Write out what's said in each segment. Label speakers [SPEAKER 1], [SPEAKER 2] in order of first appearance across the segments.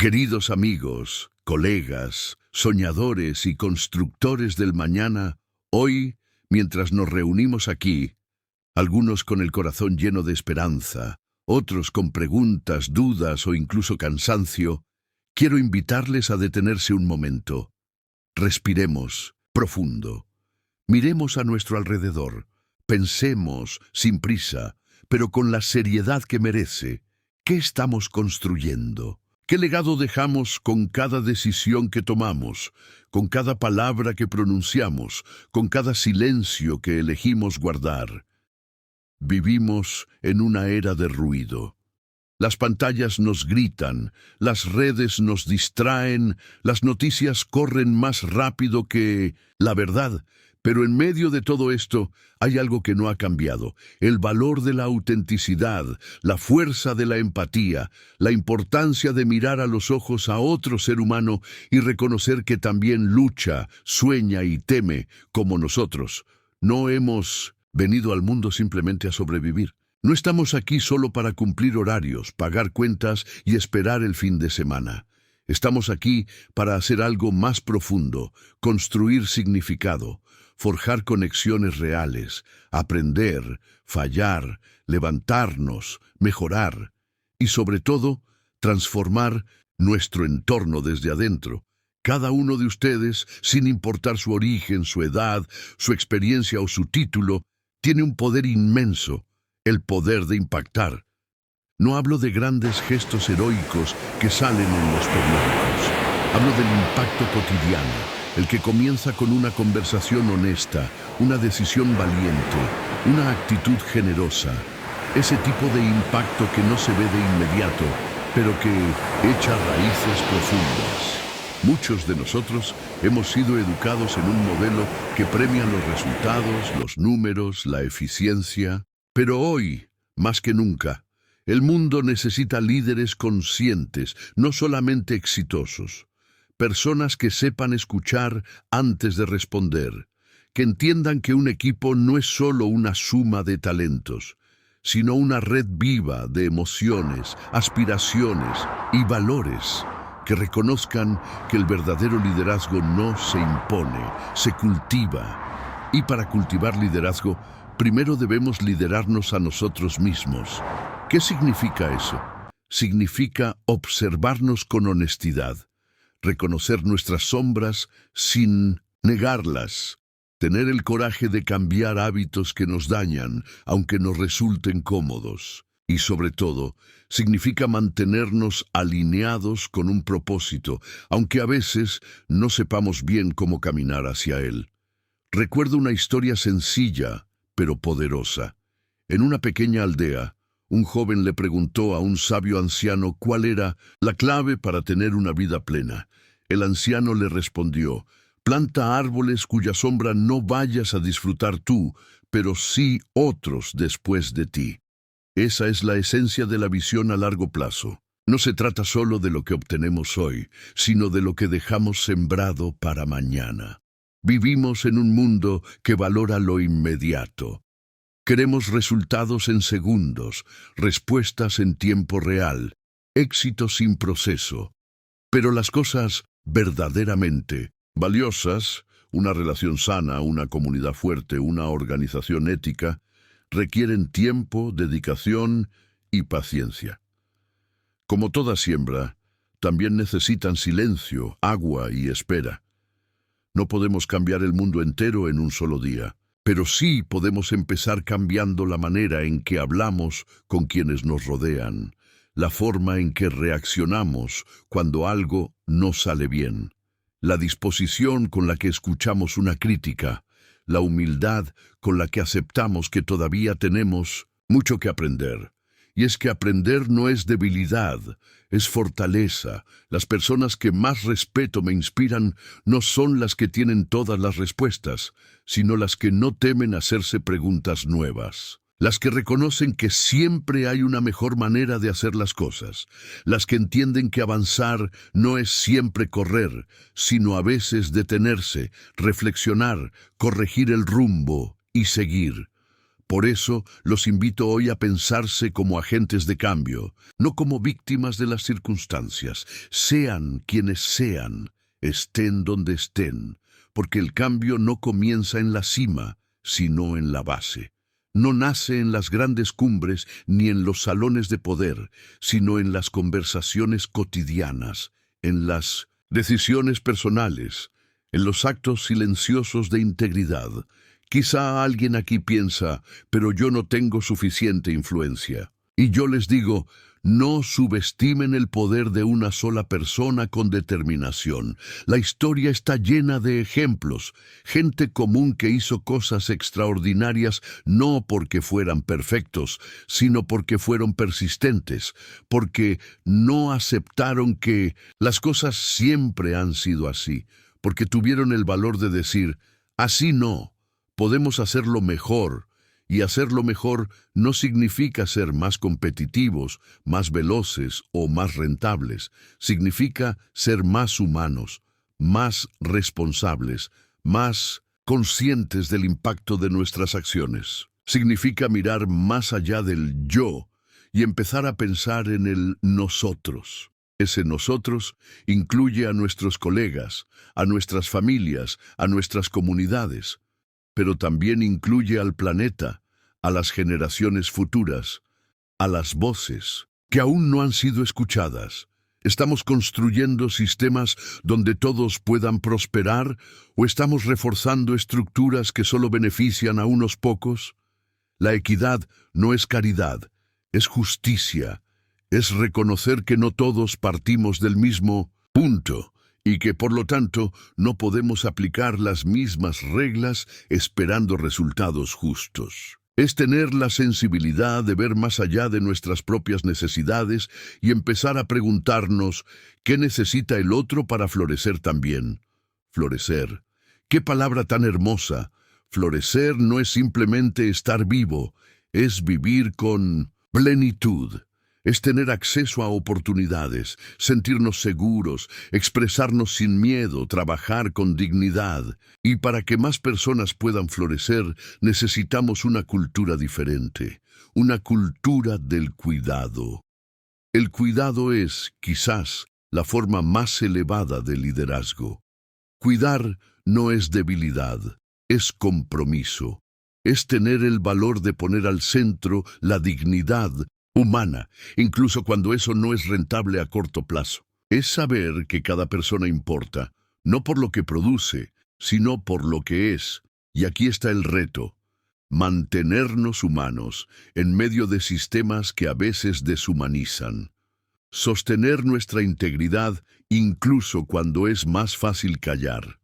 [SPEAKER 1] Queridos amigos, colegas, soñadores y constructores del mañana, hoy, mientras nos reunimos aquí, algunos con el corazón lleno de esperanza, otros con preguntas, dudas o incluso cansancio, quiero invitarles a detenerse un momento. Respiremos profundo. Miremos a nuestro alrededor. Pensemos sin prisa, pero con la seriedad que merece. ¿Qué estamos construyendo? ¿Qué legado dejamos con cada decisión que tomamos, con cada palabra que pronunciamos, con cada silencio que elegimos guardar? Vivimos en una era de ruido. Las pantallas nos gritan, las redes nos distraen, las noticias corren más rápido que la verdad. Pero en medio de todo esto hay algo que no ha cambiado: el valor de la autenticidad, la fuerza de la empatía, la importancia de mirar a los ojos a otro ser humano y reconocer que también lucha, sueña y teme como nosotros. No hemos venido al mundo simplemente a sobrevivir. No estamos aquí solo para cumplir horarios, pagar cuentas y esperar el fin de semana. Estamos aquí para hacer algo más profundo, construir significado, forjar conexiones reales, aprender, fallar, levantarnos, mejorar y, sobre todo, transformar nuestro entorno desde adentro. Cada uno de ustedes, sin importar su origen, su edad, su experiencia o su título, tiene un poder inmenso, el poder de impactar. No hablo de grandes gestos heroicos que salen en los periódicos. Hablo del impacto cotidiano, el que comienza con una conversación honesta, una decisión valiente, una actitud generosa. Ese tipo de impacto que no se ve de inmediato, pero que echa raíces profundas. Muchos de nosotros hemos sido educados en un modelo que premia los resultados, los números, la eficiencia. Pero hoy, más que nunca, el mundo necesita líderes conscientes, no solamente exitosos. Personas que sepan escuchar antes de responder, que entiendan que un equipo no es solo una suma de talentos, sino una red viva de emociones, aspiraciones y valores, que reconozcan que el verdadero liderazgo no se impone, se cultiva. Y para cultivar liderazgo, primero debemos liderarnos a nosotros mismos. ¿Qué significa eso? Significa observarnos con honestidad, reconocer nuestras sombras sin negarlas, tener el coraje de cambiar hábitos que nos dañan, aunque nos resulten cómodos. Y sobre todo, significa mantenernos alineados con un propósito, aunque a veces no sepamos bien cómo caminar hacia él. Recuerdo una historia sencilla, pero poderosa. En una pequeña aldea, un joven le preguntó a un sabio anciano cuál era la clave para tener una vida plena. El anciano le respondió: planta árboles cuya sombra no vayas a disfrutar tú, pero sí otros después de ti. Esa es la esencia de la visión a largo plazo. No se trata solo de lo que obtenemos hoy, sino de lo que dejamos sembrado para mañana. Vivimos en un mundo que valora lo inmediato. Queremos resultados en segundos, respuestas en tiempo real, éxito sin proceso. Pero las cosas verdaderamente valiosas, una relación sana, una comunidad fuerte, una organización ética, requieren tiempo, dedicación y paciencia. Como toda siembra, también necesitan silencio, agua y espera. No podemos cambiar el mundo entero en un solo día, pero sí podemos empezar cambiando la manera en que hablamos con quienes nos rodean, la forma en que reaccionamos cuando algo no sale bien, la disposición con la que escuchamos una crítica, la humildad con la que aceptamos que todavía tenemos mucho que aprender. Y es que aprender no es debilidad, es fortaleza. Las personas que más respeto me inspiran no son las que tienen todas las respuestas, sino las que no temen hacerse preguntas nuevas. Las que reconocen que siempre hay una mejor manera de hacer las cosas. Las que entienden que avanzar no es siempre correr, sino a veces detenerse, reflexionar, corregir el rumbo y seguir. Por eso los invito hoy a pensarse como agentes de cambio, no como víctimas de las circunstancias. Sean quienes sean, estén donde estén, porque el cambio no comienza en la cima, sino en la base. No nace en las grandes cumbres ni en los salones de poder, sino en las conversaciones cotidianas, en las decisiones personales, en los actos silenciosos de integridad. Quizá alguien aquí piensa, pero yo no tengo suficiente influencia. Y yo les digo, no subestimen el poder de una sola persona con determinación. La historia está llena de ejemplos, gente común que hizo cosas extraordinarias no porque fueran perfectos, sino porque fueron persistentes, porque no aceptaron que las cosas siempre han sido así, porque tuvieron el valor de decir, así no, podemos hacerlo mejor. Y hacerlo mejor no significa ser más competitivos, más veloces o más rentables. Significa ser más humanos, más responsables, más conscientes del impacto de nuestras acciones. Significa mirar más allá del yo y empezar a pensar en el nosotros. Ese nosotros incluye a nuestros colegas, a nuestras familias, a nuestras comunidades, pero también incluye al planeta, a las generaciones futuras, a las voces que aún no han sido escuchadas. ¿Estamos construyendo sistemas donde todos puedan prosperar o estamos reforzando estructuras que solo benefician a unos pocos? La equidad no es caridad, es justicia, es reconocer que no todos partimos del mismo punto y que por lo tanto no podemos aplicar las mismas reglas esperando resultados justos. Es tener la sensibilidad de ver más allá de nuestras propias necesidades y empezar a preguntarnos qué necesita el otro para florecer también. Florecer. ¡Qué palabra tan hermosa! Florecer no es simplemente estar vivo, es vivir con plenitud. Es tener acceso a oportunidades, sentirnos seguros, expresarnos sin miedo, trabajar con dignidad. Y para que más personas puedan florecer, necesitamos una cultura diferente, una cultura del cuidado. El cuidado es, quizás, la forma más elevada de liderazgo. Cuidar no es debilidad, es compromiso. Es tener el valor de poner al centro la dignidad humana, incluso cuando eso no es rentable a corto plazo. Es saber que cada persona importa, no por lo que produce, sino por lo que es. Y aquí está el reto: mantenernos humanos en medio de sistemas que a veces deshumanizan. Sostener nuestra integridad incluso cuando es más fácil callar.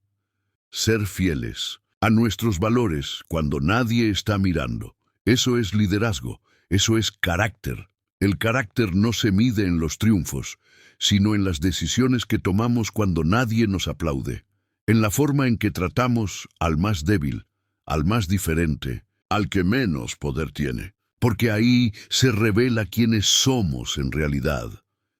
[SPEAKER 1] Ser fieles a nuestros valores cuando nadie está mirando. Eso es liderazgo. Eso es carácter. El carácter no se mide en los triunfos, sino en las decisiones que tomamos cuando nadie nos aplaude, en la forma en que tratamos al más débil, al más diferente, al que menos poder tiene, porque ahí se revela quiénes somos en realidad.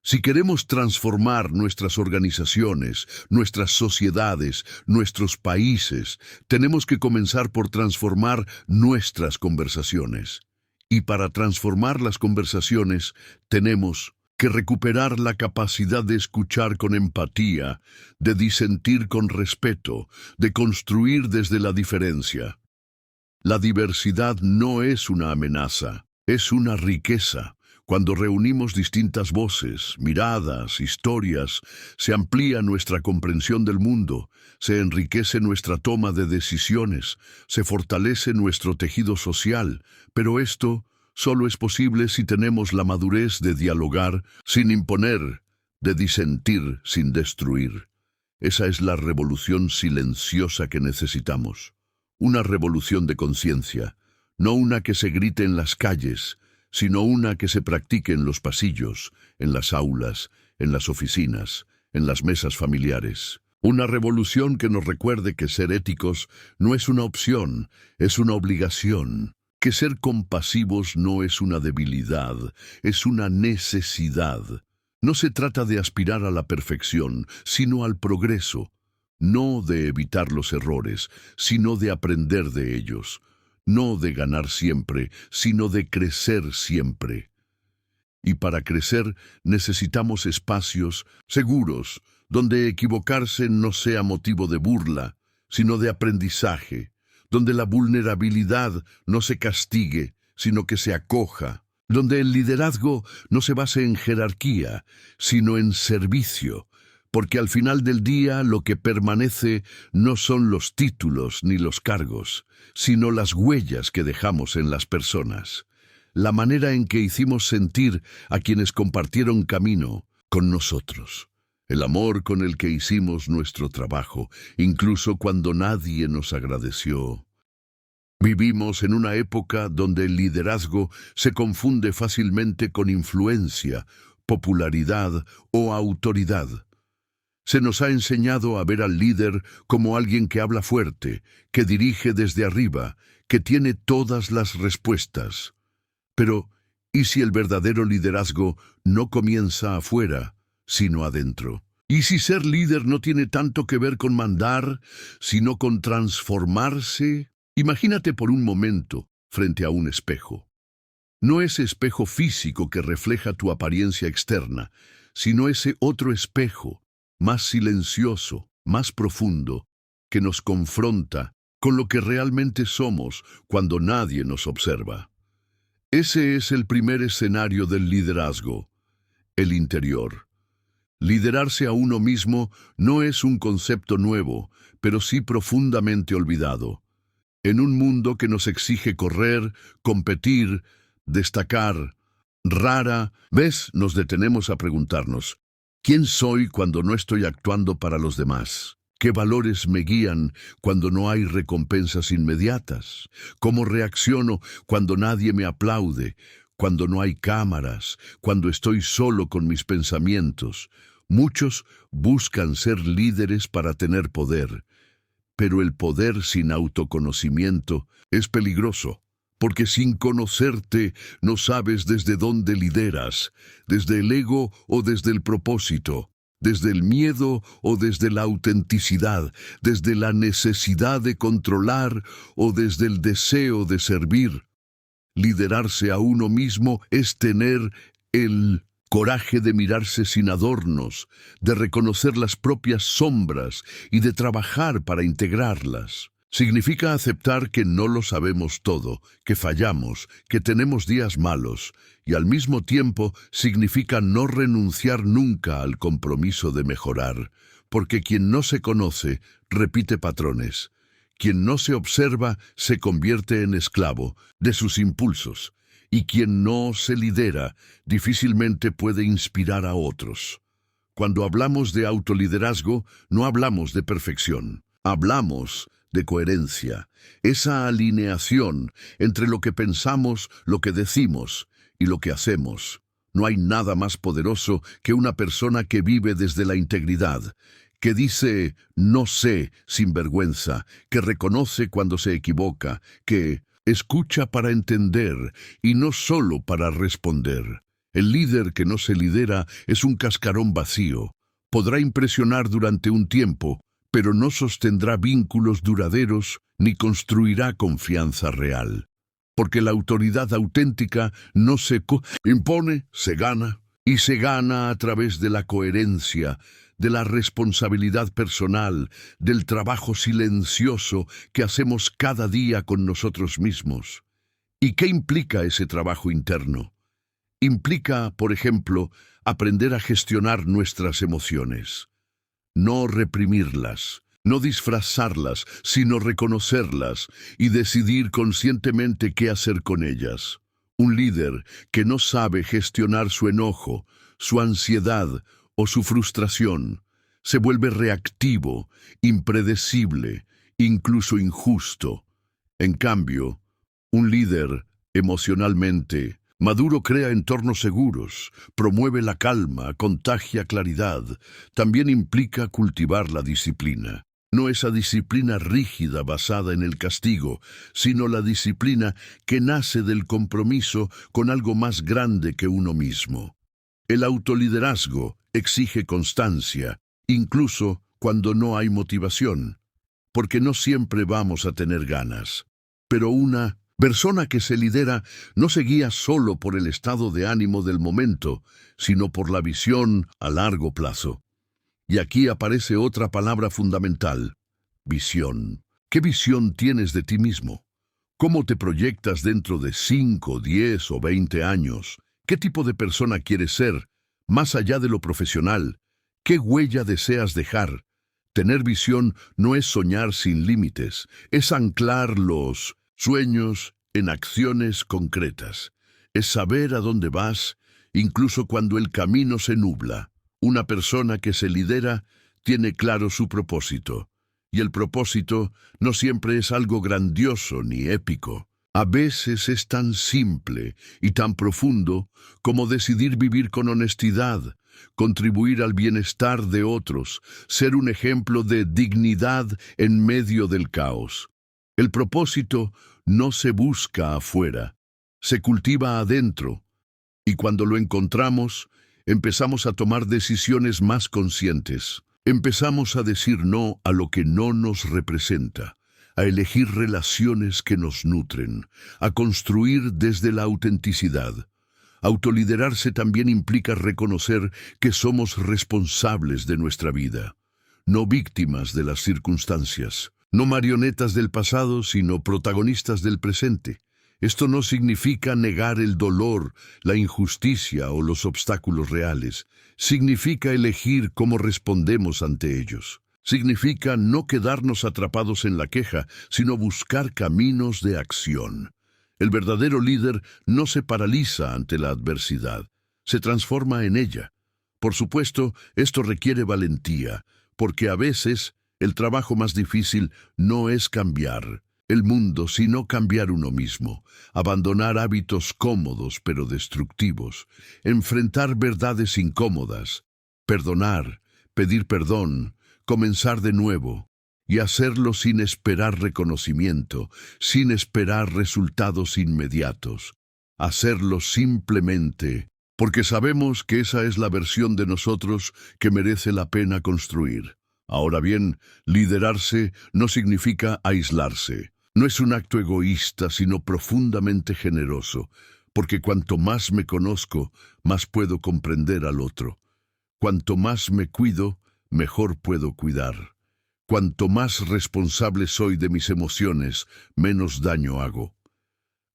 [SPEAKER 1] Si queremos transformar nuestras organizaciones, nuestras sociedades, nuestros países, tenemos que comenzar por transformar nuestras conversaciones. Y para transformar las conversaciones, tenemos que recuperar la capacidad de escuchar con empatía, de disentir con respeto, de construir desde la diferencia. La diversidad no es una amenaza, es una riqueza. Cuando reunimos distintas voces, miradas, historias, se amplía nuestra comprensión del mundo, se enriquece nuestra toma de decisiones, se fortalece nuestro tejido social, pero esto solo es posible si tenemos la madurez de dialogar sin imponer, de disentir sin destruir. Esa es la revolución silenciosa que necesitamos. Una revolución de conciencia, no una que se grite en las calles, sino una que se practique en los pasillos, en las aulas, en las oficinas, en las mesas familiares. Una revolución que nos recuerde que ser éticos no es una opción, es una obligación. Que ser compasivos no es una debilidad, es una necesidad. No se trata de aspirar a la perfección, sino al progreso. No de evitar los errores, sino de aprender de ellos. no de ganar siempre, sino de crecer siempre. Y para crecer necesitamos espacios seguros, donde equivocarse no sea motivo de burla, sino de aprendizaje, donde la vulnerabilidad no se castigue, sino que se acoja, donde el liderazgo no se base en jerarquía, sino en servicio, porque al final del día lo que permanece no son los títulos ni los cargos, sino las huellas que dejamos en las personas, la manera en que hicimos sentir a quienes compartieron camino con nosotros, el amor con el que hicimos nuestro trabajo, incluso cuando nadie nos agradeció. Vivimos en una época donde el liderazgo se confunde fácilmente con influencia, popularidad o autoridad. Se nos ha enseñado a ver al líder como alguien que habla fuerte, que dirige desde arriba, que tiene todas las respuestas. Pero, ¿y si el verdadero liderazgo no comienza afuera, sino adentro? ¿Y si ser líder no tiene tanto que ver con mandar, sino con transformarse? Imagínate por un momento frente a un espejo. No ese espejo físico que refleja tu apariencia externa, sino ese otro espejo, más silencioso, más profundo, que nos confronta con lo que realmente somos cuando nadie nos observa. Ese es el primer escenario del liderazgo, el interior. Liderarse a uno mismo no es un concepto nuevo, pero sí profundamente olvidado. En un mundo que nos exige correr, competir, destacar, rara vez nos detenemos a preguntarnos, ¿quién soy cuando no estoy actuando para los demás? ¿Qué valores me guían cuando no hay recompensas inmediatas? ¿Cómo reacciono cuando nadie me aplaude, cuando no hay cámaras, cuando estoy solo con mis pensamientos? Muchos buscan ser líderes para tener poder, pero el poder sin autoconocimiento es peligroso, porque sin conocerte no sabes desde dónde lideras, desde el ego o desde el propósito, desde el miedo o desde la autenticidad, desde la necesidad de controlar o desde el deseo de servir. Liderarse a uno mismo es tener el coraje de mirarse sin adornos, de reconocer las propias sombras y de trabajar para integrarlas. Significa aceptar que no lo sabemos todo, que fallamos, que tenemos días malos, y al mismo tiempo significa no renunciar nunca al compromiso de mejorar, porque quien no se conoce repite patrones. Quien no se observa se convierte en esclavo de sus impulsos, y quien no se lidera difícilmente puede inspirar a otros. Cuando hablamos de autoliderazgo, no hablamos de perfección, hablamos de coherencia, esa alineación entre lo que pensamos, lo que decimos y lo que hacemos. No hay nada más poderoso que una persona que vive desde la integridad, que dice no sé sin vergüenza, que reconoce cuando se equivoca, que escucha para entender y no solo para responder. El líder que no se lidera es un cascarón vacío. Podrá impresionar durante un tiempo, pero no sostendrá vínculos duraderos ni construirá confianza real. Porque la autoridad auténtica no se impone, se gana, y se gana a través de la coherencia, de la responsabilidad personal, del trabajo silencioso que hacemos cada día con nosotros mismos. ¿Y qué implica ese trabajo interno? Implica, por ejemplo, aprender a gestionar nuestras emociones. No reprimirlas, no disfrazarlas, sino reconocerlas y decidir conscientemente qué hacer con ellas. Un líder que no sabe gestionar su enojo, su ansiedad o su frustración, se vuelve reactivo, impredecible, incluso injusto. En cambio, un líder emocionalmente maduro crea entornos seguros, promueve la calma, contagia claridad. También implica cultivar la disciplina. No esa disciplina rígida basada en el castigo, sino la disciplina que nace del compromiso con algo más grande que uno mismo. El autoliderazgo exige constancia, incluso cuando no hay motivación, porque no siempre vamos a tener ganas. Pero una persona que se lidera no se guía solo por el estado de ánimo del momento, sino por la visión a largo plazo. Y aquí aparece otra palabra fundamental: visión. ¿Qué visión tienes de ti mismo? ¿Cómo te proyectas dentro de 5, 10 o 20 años? ¿Qué tipo de persona quieres ser, más allá de lo profesional? ¿Qué huella deseas dejar? Tener visión no es soñar sin límites, es anclar los sueños en acciones concretas. Es saber a dónde vas, incluso cuando el camino se nubla. Una persona que se lidera tiene claro su propósito. Y el propósito no siempre es algo grandioso ni épico. A veces es tan simple y tan profundo como decidir vivir con honestidad, contribuir al bienestar de otros, ser un ejemplo de dignidad en medio del caos. El propósito no se busca afuera, se cultiva adentro, y cuando lo encontramos, empezamos a tomar decisiones más conscientes. Empezamos a decir no a lo que no nos representa, a elegir relaciones que nos nutren, a construir desde la autenticidad. Autoliderarse también implica reconocer que somos responsables de nuestra vida, no víctimas de las circunstancias, no marionetas del pasado, sino protagonistas del presente. Esto no significa negar el dolor, la injusticia o los obstáculos reales. Significa elegir cómo respondemos ante ellos. Significa no quedarnos atrapados en la queja, sino buscar caminos de acción. El verdadero líder no se paraliza ante la adversidad, se transforma en ella. Por supuesto, esto requiere valentía, porque a veces el trabajo más difícil no es cambiar el mundo, sino cambiar uno mismo, abandonar hábitos cómodos pero destructivos, enfrentar verdades incómodas, perdonar, pedir perdón, comenzar de nuevo, y hacerlo sin esperar reconocimiento, sin esperar resultados inmediatos. Hacerlo simplemente porque sabemos que esa es la versión de nosotros que merece la pena construir. Ahora bien, liderarse no significa aislarse. No es un acto egoísta, sino profundamente generoso, porque cuanto más me conozco, más puedo comprender al otro. Cuanto más me cuido, mejor puedo cuidar. Cuanto más responsable soy de mis emociones, menos daño hago.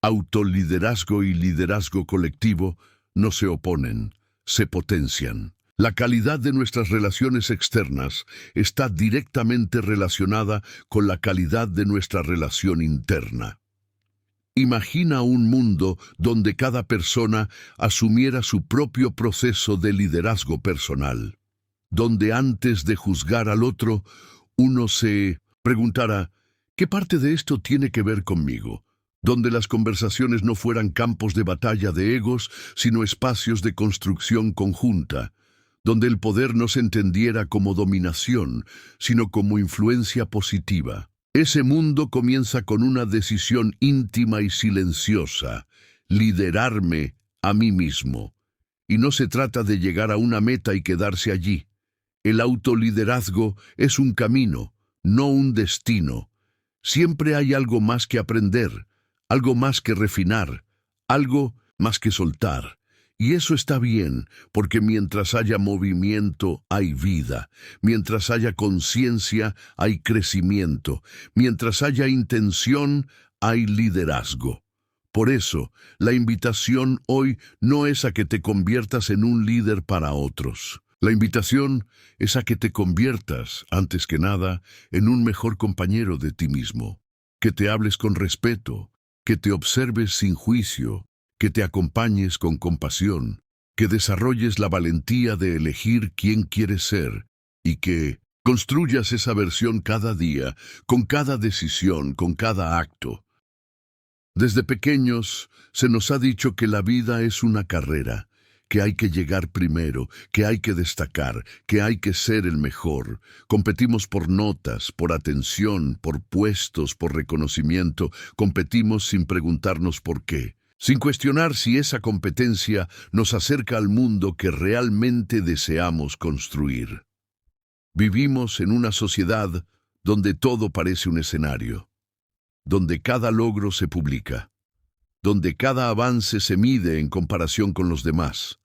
[SPEAKER 1] Autoliderazgo y liderazgo colectivo no se oponen, se potencian. La calidad de nuestras relaciones externas está directamente relacionada con la calidad de nuestra relación interna. Imagina un mundo donde cada persona asumiera su propio proceso de liderazgo personal, donde antes de juzgar al otro, uno se preguntara: ¿qué parte de esto tiene que ver conmigo? Donde las conversaciones no fueran campos de batalla de egos, sino espacios de construcción conjunta, donde el poder no se entendiera como dominación, sino como influencia positiva. Ese mundo comienza con una decisión íntima y silenciosa: liderarme a mí mismo. Y no se trata de llegar a una meta y quedarse allí. El autoliderazgo es un camino, no un destino. Siempre hay algo más que aprender, algo más que refinar, algo más que soltar. Y eso está bien, porque mientras haya movimiento, hay vida. Mientras haya conciencia, hay crecimiento. Mientras haya intención, hay liderazgo. Por eso, la invitación hoy no es a que te conviertas en un líder para otros. La invitación es a que te conviertas, antes que nada, en un mejor compañero de ti mismo. Que te hables con respeto, que te observes sin juicio, que te acompañes con compasión, que desarrolles la valentía de elegir quién quieres ser y que construyas esa versión cada día, con cada decisión, con cada acto. Desde pequeños se nos ha dicho que la vida es una carrera, que hay que llegar primero, que hay que destacar, que hay que ser el mejor. Competimos por notas, por atención, por puestos, por reconocimiento. Competimos sin preguntarnos por qué, sin cuestionar si esa competencia nos acerca al mundo que realmente deseamos construir. Vivimos en una sociedad donde todo parece un escenario. donde cada logro se publica, donde cada avance se mide en comparación con los demás,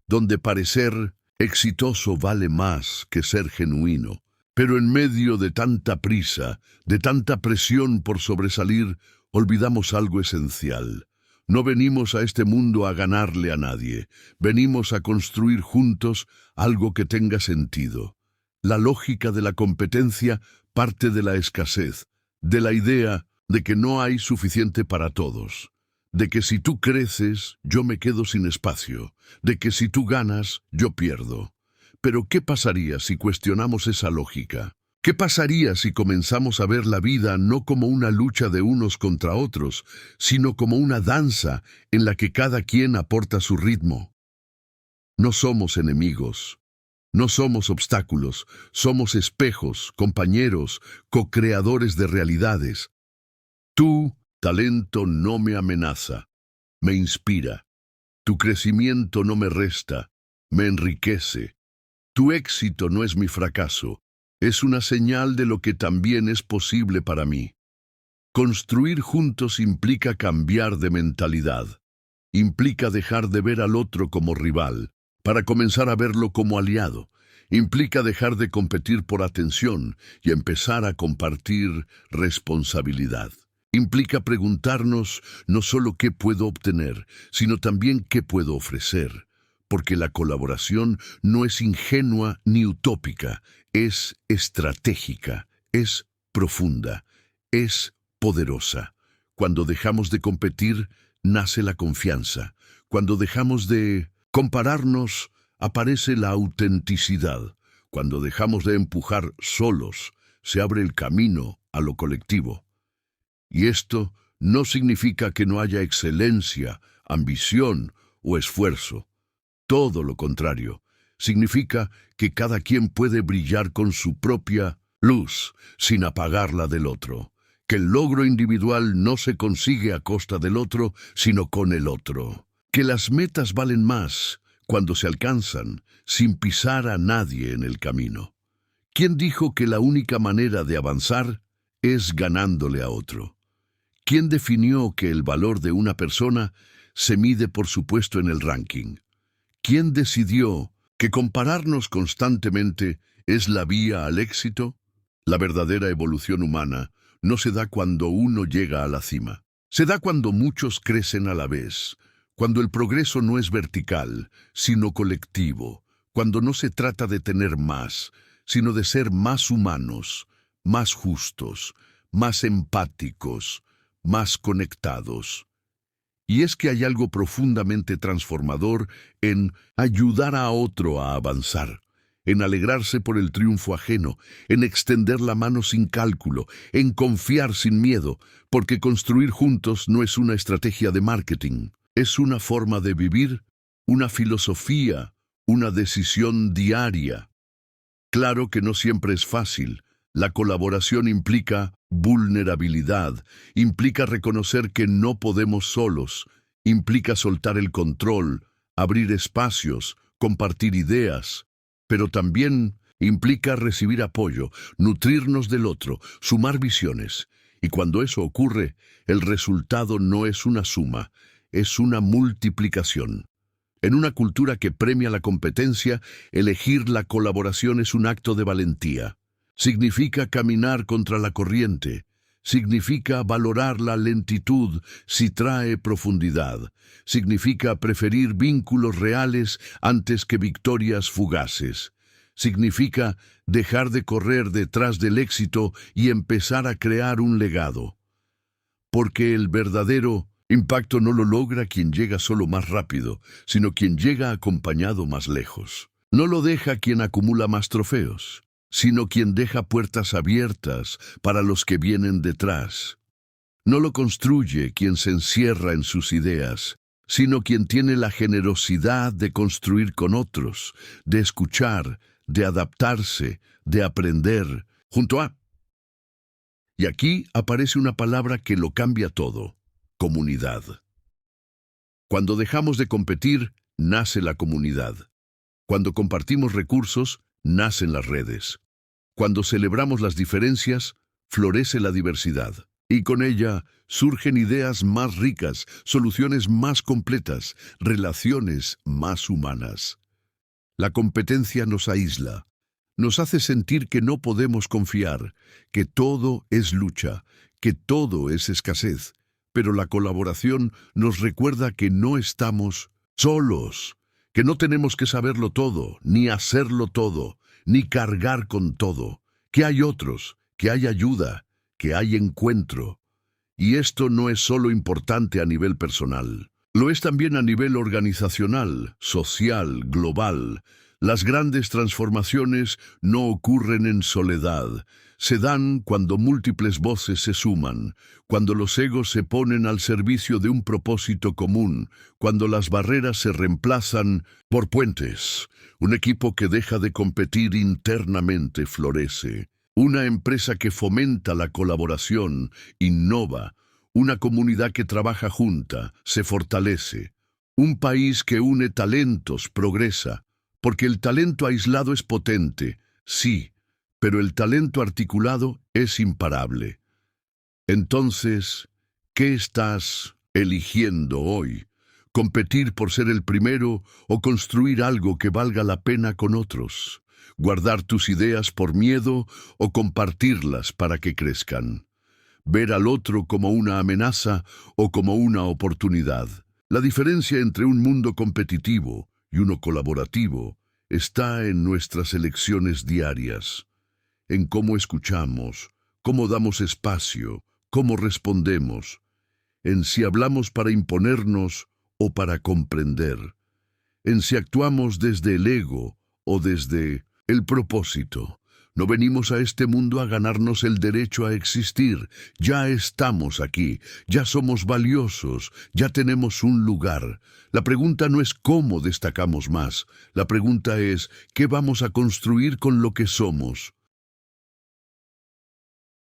[SPEAKER 1] donde parecer exitoso vale más que ser genuino. Pero en medio de tanta prisa, de tanta presión por sobresalir, olvidamos algo esencial. No venimos a este mundo a ganarle a nadie, venimos a construir juntos algo que tenga sentido. La lógica de la competencia parte de la escasez, de la idea de que no hay suficiente para todos, de que si tú creces, yo me quedo sin espacio, de que si tú ganas, yo pierdo. Pero ¿qué pasaría si cuestionamos esa lógica? ¿Qué pasaría si comenzamos a ver la vida no como una lucha de unos contra otros, sino como una danza en la que cada quien aporta su ritmo? No somos enemigos, no somos obstáculos, somos espejos, compañeros, co-creadores de realidades. Tu talento no me amenaza, me inspira. Tu crecimiento no me resta, me enriquece. Tu éxito no es mi fracaso, es una señal de lo que también es posible para mí. Construir juntos implica cambiar de mentalidad, implica dejar de ver al otro como rival, para comenzar a verlo como aliado, implica dejar de competir por atención y empezar a compartir responsabilidad. Implica preguntarnos no solo qué puedo obtener, sino también qué puedo ofrecer. Porque la colaboración no es ingenua ni utópica, es estratégica, es profunda, es poderosa. Cuando dejamos de competir, nace la confianza. Cuando dejamos de compararnos, aparece la autenticidad. Cuando dejamos de empujar solos, se abre el camino a lo colectivo. Y esto no significa que no haya excelencia, ambición o esfuerzo. Todo lo contrario, significa que cada quien puede brillar con su propia luz sin apagar la del otro, que el logro individual no se consigue a costa del otro, sino con el otro, que las metas valen más cuando se alcanzan sin pisar a nadie en el camino. ¿Quién dijo que la única manera de avanzar es ganándole a otro? ¿Quién definió que el valor de una persona se mide por su puesto en el ranking? ¿Quién decidió que compararnos constantemente es la vía al éxito? La verdadera evolución humana no se da cuando uno llega a la cima. Se da cuando muchos crecen a la vez, cuando el progreso no es vertical, sino colectivo, cuando no se trata de tener más, sino de ser más humanos, más justos, más empáticos, más conectados. Y es que hay algo profundamente transformador en ayudar a otro a avanzar, en alegrarse por el triunfo ajeno, en extender la mano sin cálculo, en confiar sin miedo, porque construir juntos no es una estrategia de marketing, es una forma de vivir, una filosofía, una decisión diaria. Claro que no siempre es fácil. La colaboración implica vulnerabilidad, implica reconocer que no podemos solos, implica soltar el control, abrir espacios, compartir ideas, pero también implica recibir apoyo, nutrirnos del otro, sumar visiones. Y cuando eso ocurre, el resultado no es una suma, es una multiplicación. En una cultura que premia la competencia, elegir la colaboración es un acto de valentía. Significa caminar contra la corriente, significa valorar la lentitud si trae profundidad, significa preferir vínculos reales antes que victorias fugaces, significa dejar de correr detrás del éxito y empezar a crear un legado. Porque el verdadero impacto no lo logra quien llega solo más rápido, sino quien llega acompañado más lejos. No lo deja quien acumula más trofeos, sino quien deja puertas abiertas para los que vienen detrás. No lo construye quien se encierra en sus ideas, sino quien tiene la generosidad de construir con otros, de escuchar, de adaptarse, de aprender, junto a... Y aquí aparece una palabra que lo cambia todo: comunidad. Cuando dejamos de competir, nace la comunidad. Cuando compartimos recursos, nacen las redes. Cuando celebramos las diferencias, florece la diversidad. Y con ella surgen ideas más ricas, soluciones más completas, relaciones más humanas. La competencia nos aísla, nos hace sentir que no podemos confiar, que todo es lucha, que todo es escasez, pero la colaboración nos recuerda que no estamos solos, que no tenemos que saberlo todo, ni hacerlo todo, ni cargar con todo, que hay otros, que hay ayuda, que hay encuentro. Y esto no es solo importante a nivel personal, lo es también a nivel organizacional, social, global. Las grandes transformaciones no ocurren en soledad, se dan cuando múltiples voces se suman, cuando los egos se ponen al servicio de un propósito común, cuando las barreras se reemplazan por puentes. Un equipo que deja de competir internamente florece. Una empresa que fomenta la colaboración, innova. Una comunidad que trabaja junta, se fortalece. Un país que une talentos, progresa. Porque el talento aislado es potente, sí, pero el talento articulado es imparable. Entonces, ¿qué estás eligiendo hoy? ¿Competir por ser el primero o construir algo que valga la pena con otros? ¿Guardar tus ideas por miedo o compartirlas para que crezcan? ¿Ver al otro como una amenaza o como una oportunidad? La diferencia entre un mundo competitivo y uno colaborativo está en nuestras elecciones diarias, en cómo escuchamos, cómo damos espacio, cómo respondemos, en si hablamos para imponernos o para comprender, en si actuamos desde el ego o desde el propósito. No venimos a este mundo a ganarnos el derecho a existir. Ya estamos aquí, ya somos valiosos, ya tenemos un lugar. La pregunta no es cómo destacamos más. La pregunta es, ¿qué vamos a construir con lo que somos?